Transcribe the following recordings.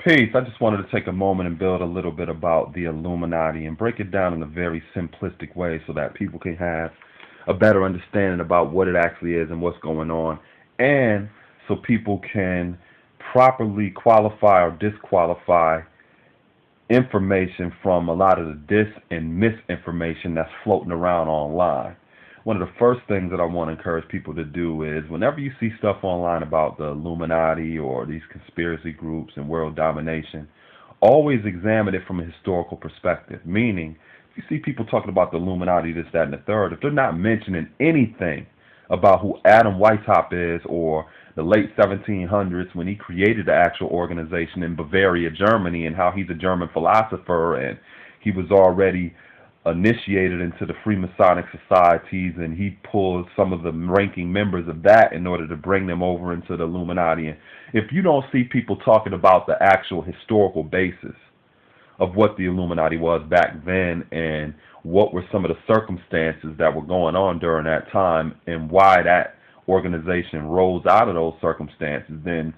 Peace. I just wanted to take a moment and build a little bit about the Illuminati and break it down in a very simplistic way so that people can have a better understanding about what it actually is and what's going on, and so people can properly qualify or disqualify information from a lot of the dis and misinformation that's floating around online. One of the first things that I want to encourage people to do is whenever you see stuff online about the Illuminati or these conspiracy groups and world domination, always examine it from a historical perspective. Meaning, if you see people talking about the Illuminati, this, that, and the third, if they're not mentioning anything about who Adam Weishaupt is or the late 1700s when he created the actual organization in Bavaria, Germany, and how he's a German philosopher and he was already initiated into the Freemasonic societies, and he pulled some of the ranking members of that in order to bring them over into the Illuminati. And if you don't see people talking about the actual historical basis of what the Illuminati was back then and what were some of the circumstances that were going on during that time and why that organization rose out of those circumstances, then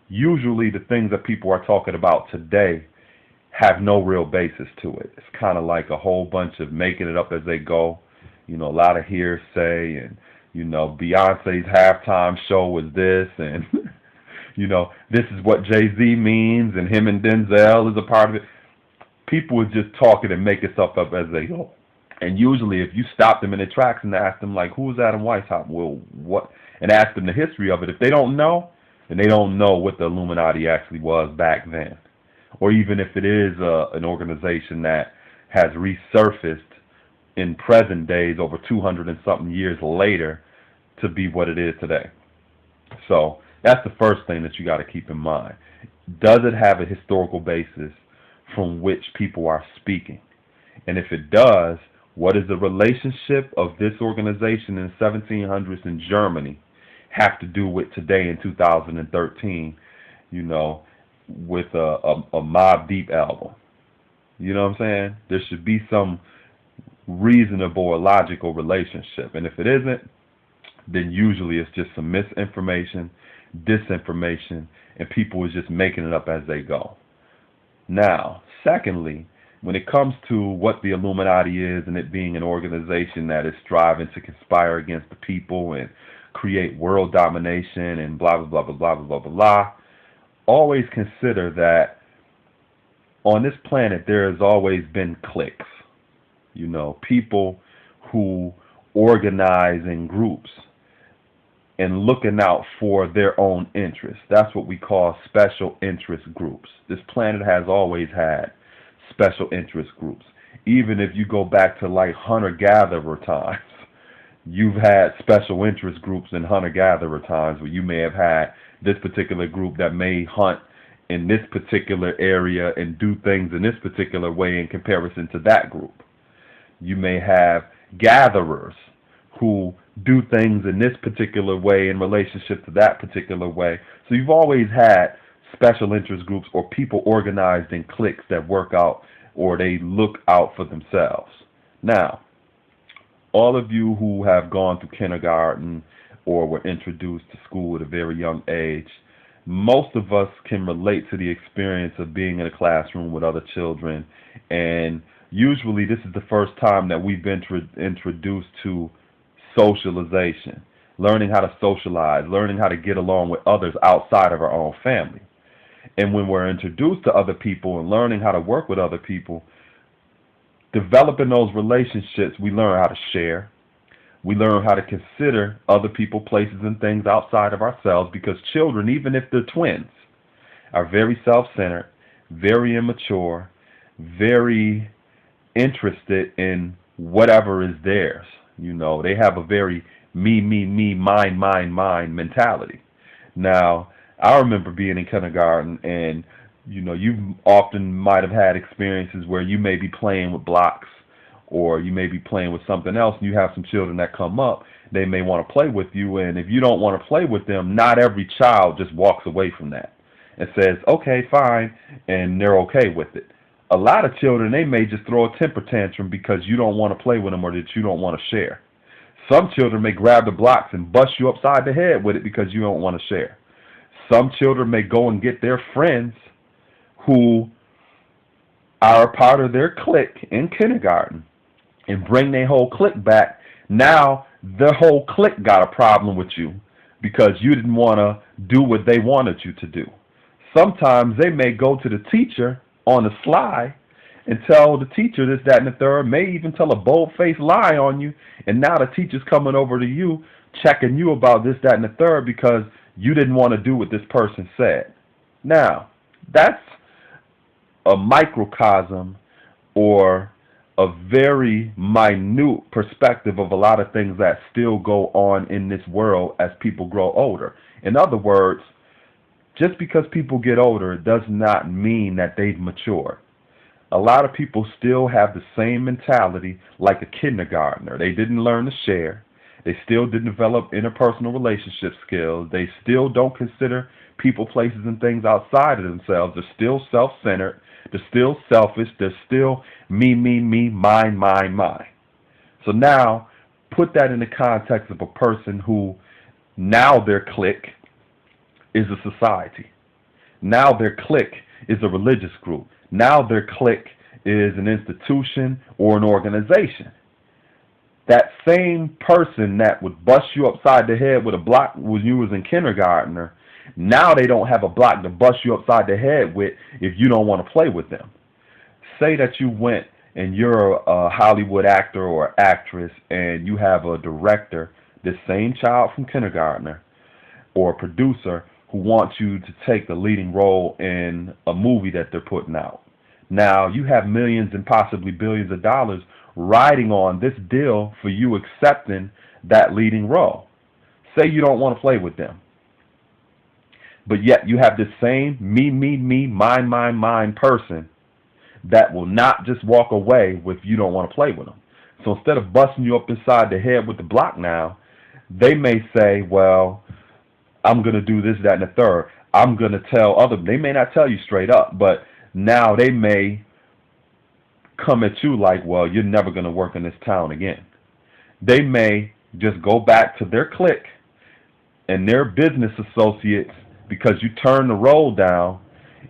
usually the things that people are talking about today have no real basis to it. It's kind of like a whole bunch of making it up as they go. You know, a lot of hearsay and, Beyonce's halftime show was this and, this is what Jay-Z means and him and Denzel is a part of it. People are just talking and making stuff up as they go. And usually if you stop them in their tracks and ask them, like, who's Adam Weishaupt? Well, what? And ask them the history of it. If they don't know, then they don't know what the Illuminati actually was back then. Or even if it is an organization that has resurfaced in present days over 200 and something years later to be what it is today. So that's the first thing that you got to keep in mind. Does it have a historical basis from which people are speaking? And if it does, what is the relationship of this organization in the 1700s in Germany have to do with today in 2013, with a Mobb Deep album? You know what I'm saying? There should be some reasonable or logical relationship. And if it isn't, then usually it's just some misinformation, disinformation, and people is just making it up as they go. Now, secondly, when it comes to what the Illuminati is and it being an organization that is striving to conspire against the people and create world domination and blah, blah, blah, blah, blah, blah, blah, blah, always consider that on this planet there has always been cliques. People who organize in groups and looking out for their own interests. That's what we call special interest groups. This planet has always had special interest groups. Even if you go back to like hunter-gatherer times, you've had special interest groups in hunter-gatherer times where you may have had this particular group that may hunt in this particular area and do things in this particular way in comparison to that group. You may have gatherers who do things in this particular way in relationship to that particular way. So you've always had special interest groups or people organized in cliques that work out or they look out for themselves. Now, all of you who have gone through kindergarten or were introduced to school at a very young age, most of us can relate to the experience of being in a classroom with other children, and usually this is the first time that we've been introduced to socialization, learning how to socialize, learning how to get along with others outside of our own family. And when we're introduced to other people and learning how to work with other people, developing those relationships, we learn how to share. We learn how to consider other people, places, and things outside of ourselves, because children, even if they're twins, are very self-centered, very immature, very interested in whatever is theirs. They have a very me, mine mentality. Now, I remember being in kindergarten, and you often might have had experiences where you may be playing with blocks or you may be playing with something else, and you have some children that come up. They may want to play with you, and if you don't want to play with them, not every child just walks away from that and says, okay, fine, and they're okay with it. A lot of children, they may just throw a temper tantrum because you don't want to play with them or that you don't want to share. Some children may grab the blocks and bust you upside the head with it because you don't want to share. Some children may go and get their friends who are a part of their clique in kindergarten and bring their whole clique back. Now their whole clique got a problem with you because you didn't want to do what they wanted you to do. Sometimes they may go to the teacher on the sly and tell the teacher this, that, and the third, may even tell a bold-faced lie on you, and now the teacher's coming over to you, checking you about this, that, and the third because you didn't want to do what this person said. Now, that's a microcosm or a very minute perspective of a lot of things that still go on in this world as people grow older. In other words, just because people get older does not mean that they've matured. A lot of people still have the same mentality like a kindergartner. They didn't learn to share. They still didn't develop interpersonal relationship skills. They still don't consider people, places, and things outside of themselves. They're still self-centered. They're still selfish. They're still me, mine, mine. So now, put that in the context of a person who now their clique is a society. Now their clique is a religious group. Now their clique is an institution or an organization. That same person that would bust you upside the head with a block when you was in kindergarten, now they don't have a block to bust you upside the head with if you don't want to play with them. Say that you went and you're a Hollywood actor or actress and you have a director, this same child from kindergarten, or a producer who wants you to take the leading role in a movie that they're putting out. Now, you have millions and possibly billions of dollars riding on this deal for you accepting that leading role. Say you don't want to play with them, but yet you have this same me, mine person that will not just walk away if you don't want to play with them. So instead of busting you up inside the head with the block now, they may say, well, I'm going to do this, that, and the third. I'm going to tell other, they may not tell you straight up, but now they may come at you like, well, you're never going to work in this town again. They may just go back to their clique and their business associates because you turn the roll down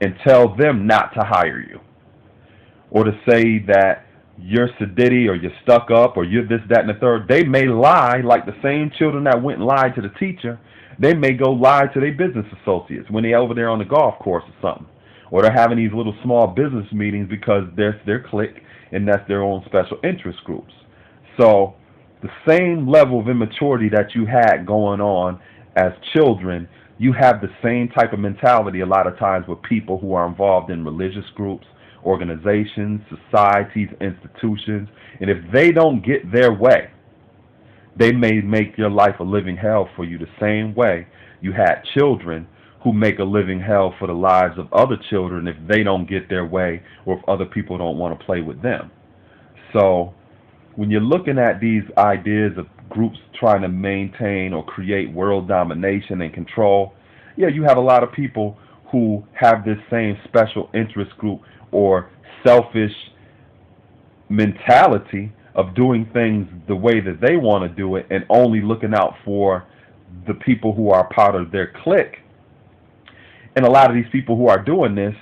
and tell them not to hire you. Or to say that you're sedity or you're stuck up or you're this, that, and the third. They may lie like the same children that went and lied to the teacher. They may go lie to their business associates when they're over there on the golf course or something. Or they're having these little small business meetings because that's their clique and that's their own special interest groups. So the same level of immaturity that you had going on as children, you have the same type of mentality a lot of times with people who are involved in religious groups, organizations, societies, institutions. And if they don't get their way, they may make your life a living hell for you the same way you had children who make a living hell for the lives of other children if they don't get their way or if other people don't want to play with them. So when you're looking at these ideas of groups trying to maintain or create world domination and control, yeah, you have a lot of people who have this same special interest group or selfish mentality of doing things the way that they want to do it and only looking out for the people who are part of their clique. And a lot of these people who are doing this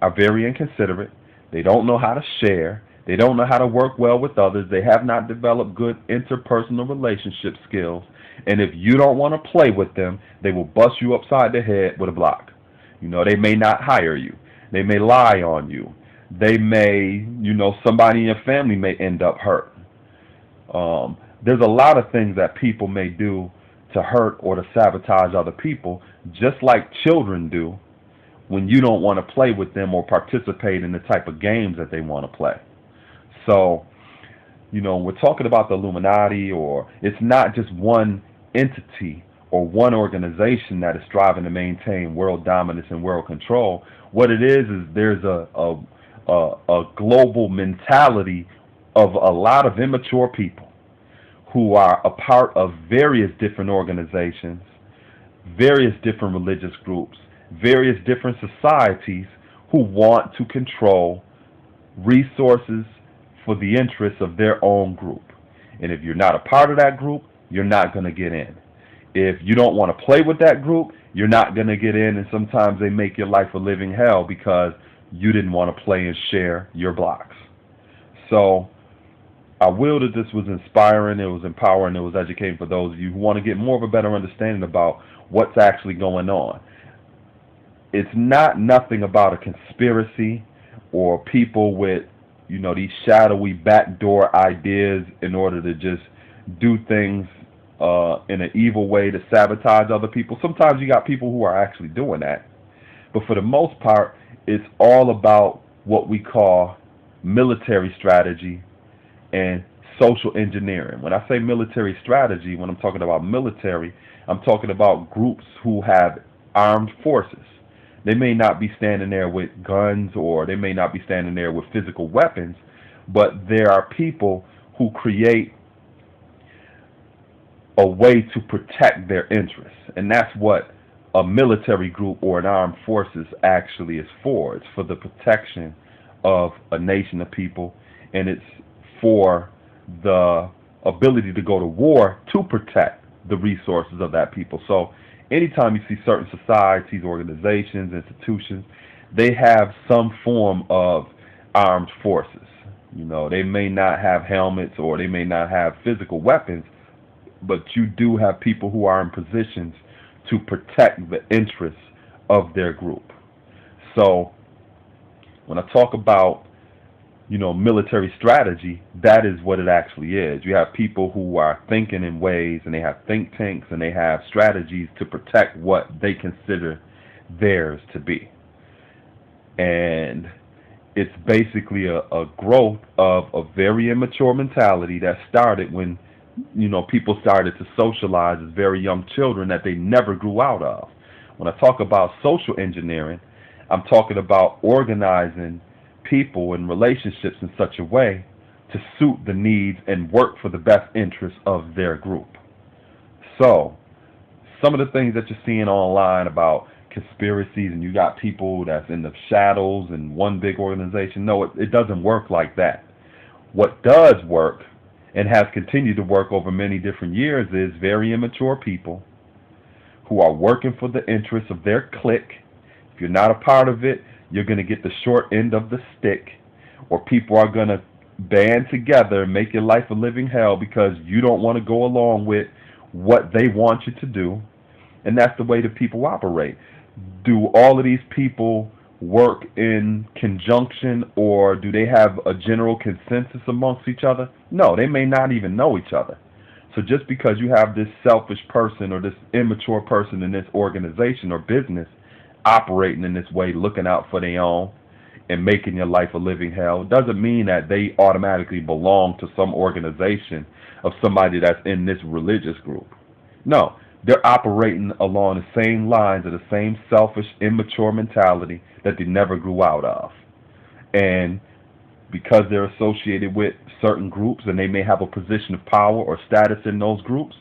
are very inconsiderate. They don't know how to share. They don't know how to work well with others. They have not developed good interpersonal relationship skills. And if you don't want to play with them, they will bust you upside the head with a block. You know, they may not hire you. They may lie on you. They may, somebody in your family may end up hurt. There's a lot of things that people may do to hurt or to sabotage other people, just like children do when you don't want to play with them or participate in the type of games that they want to play. So, we're talking about the Illuminati, or it's not just one entity or one organization that is striving to maintain world dominance and world control. What it is there's a global mentality of a lot of immature people who are a part of various different organizations, various different religious groups, various different societies who want to control resources for the interests of their own group. And if you're not a part of that group, you're not going to get in. If you don't want to play with that group, you're not going to get in, and sometimes they make your life a living hell because you didn't want to play and share your blocks. So I will that this was inspiring, it was empowering, it was educating for those of you who want to get more of a better understanding about what's actually going on. It's not nothing about a conspiracy or people with, these shadowy backdoor ideas in order to just do things in an evil way to sabotage other people. Sometimes you got people who are actually doing that. But for the most part, it's all about what we call military strategy and social engineering. When I say military strategy, when I'm talking about military, I'm talking about groups who have armed forces. They may not be standing there with guns, or they may not be standing there with physical weapons, but there are people who create a way to protect their interests. And that's what a military group or an armed forces actually is for. It's for the protection of a nation of people, and it's for the ability to go to war to protect the resources of that people. So anytime you see certain societies, organizations, institutions, they have some form of armed forces. They may not have helmets or they may not have physical weapons, but you do have people who are in positions to protect the interests of their group. So when I talk about, military strategy, that is what it actually is. You have people who are thinking in ways, and they have think tanks, and they have strategies to protect what they consider theirs to be. And it's basically a growth of a very immature mentality that started when, people started to socialize as very young children that they never grew out of. When I talk about social engineering, I'm talking about organizing people and relationships in such a way to suit the needs and work for the best interests of their group. So, some of the things that you're seeing online about conspiracies, and you got people that's in the shadows and one big organization, no, it doesn't work like that. What does work, and has continued to work over many different years, is very immature people who are working for the interests of their clique. If you're not a part of it, you're going to get the short end of the stick, or people are going to band together and make your life a living hell because you don't want to go along with what they want you to do. And that's the way the people operate. Do all of these people work in conjunction, or do they have a general consensus amongst each other? No, they may not even know each other. So just because you have this selfish person or this immature person in this organization or business operating in this way, looking out for their own and making your life a living hell, doesn't mean that they automatically belong to some organization of somebody that's in this religious group. No, they're operating along the same lines of the same selfish, immature mentality that they never grew out of. And because they're associated with certain groups and they may have a position of power or status in those groups,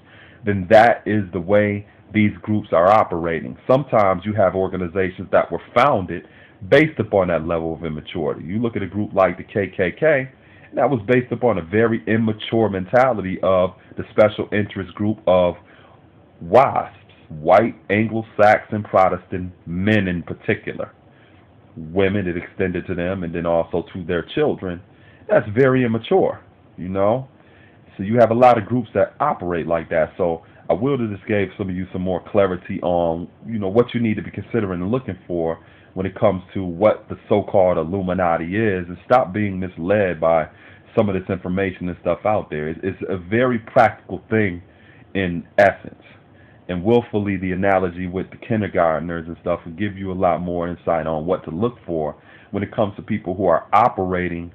then that is the way these groups are operating. Sometimes you have organizations that were founded based upon that level of immaturity. You look at a group like the KKK, and that was based upon a very immature mentality of the special interest group of WASPs, white Anglo-Saxon Protestant men in particular. Women, it extended to them, and then also to their children. That's very immature, So you have a lot of groups that operate like that. So I will have just gave some of you some more clarity on, what you need to be considering and looking for when it comes to what the so-called Illuminati is, and stop being misled by some of this information and stuff out there. It's a very practical thing in essence. And willfully, the analogy with the kindergartners and stuff will give you a lot more insight on what to look for when it comes to people who are operating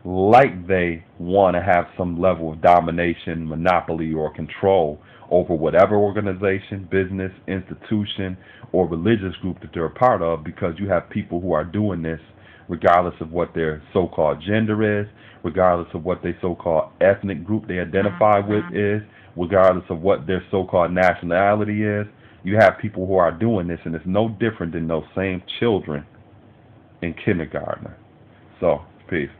like they want to have some level of domination, monopoly, or control over whatever organization, business, institution, or religious group that they're a part of, because you have people who are doing this regardless of what their so-called gender is, regardless of what their so-called ethnic group they identify with is, regardless of what their so-called nationality is. You have people who are doing this, and it's no different than those same children in kindergarten. So, peace.